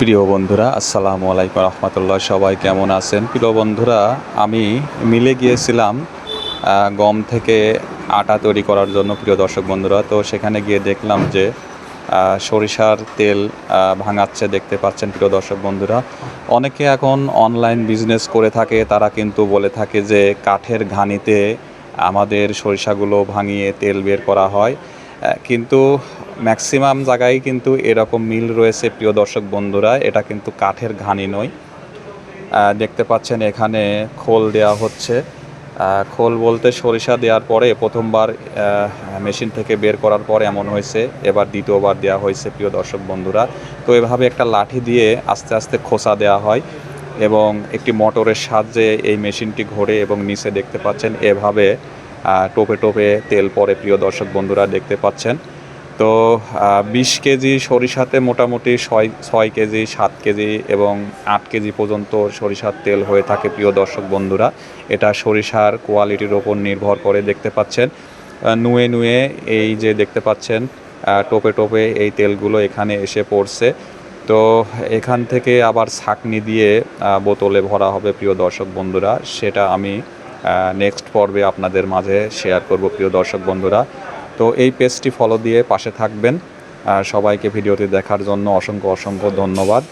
প্রিয় বন্ধুরা, আসসালামু আলাইকুম রহমতুল্লাহ। সবাই কেমন আছেন? প্রিয় বন্ধুরা, আমি মিলে গিয়েছিলাম গম থেকে আটা তৈরি করার জন্য। প্রিয় দর্শক বন্ধুরা, তো সেখানে গিয়ে দেখলাম যে সরিষার তেল ভাঙাচ্ছে, দেখতে পাচ্ছেন। প্রিয় দর্শক বন্ধুরা, অনেকে এখন অনলাইন বিজনেস করে থাকে, তারা কিন্তু বলে থাকে যে কাঠের ঘানিতে আমাদের সরিষাগুলো ভাঙিয়ে তেল বের করা হয়, কিন্তু ম্যাক্সিমাম জায়গায় কিন্তু এরকম মিল রয়েছে। প্রিয় দর্শক বন্ধুরা, এটা কিন্তু কাঠের ঘানি নয়। দেখতে পাচ্ছেন এখানে খোল দেওয়া হচ্ছে। খোল বলতে সরিষা দেওয়ার পরে প্রথমবার মেশিন থেকে বের করার পরে এমন হয়েছে, এবার দ্বিতীয়বার দেওয়া হয়েছে। প্রিয় দর্শক বন্ধুরা, তো এভাবে একটা লাঠি দিয়ে আস্তে আস্তে খোসা দেওয়া হয় এবং একটি মোটরের সাহায্যে এই মেশিনটি ঘোরে এবং নিচে দেখতে পাচ্ছেন এভাবে টোপে টোপে তেল পড়ে। প্রিয় দর্শক বন্ধুরা, দেখতে পাচ্ছেন। তো 20 কেজি সরিষাতে মোটামুটি 6 কেজি, 7 কেজি এবং 8 কেজি পর্যন্ত সরিষার তেল হয়ে থাকে। প্রিয় দর্শক বন্ধুরা, এটা সরিষার কোয়ালিটির ওপর নির্ভর করে। দেখতে পাচ্ছেন নুয়ে নুয়ে এই যে দেখতে পাচ্ছেন টোপে টোপে এই তেলগুলো এখানে এসে পড়ছে। তো এখান থেকে আবার ছাঁকনি দিয়ে বোতলে ভরা হবে। প্রিয় দর্শক বন্ধুরা, সেটা আমি নেক্সট পর্বে আপনাদের মাঝে শেয়ার করব। প্রিয় দর্শক বন্ধুরা, তো এই পেজটি ফলো দিয়ে পাশে থাকবেন। সবাইকে ভিডিওটি দেখার জন্য অসংখ্য অসংখ্য ধন্যবাদ।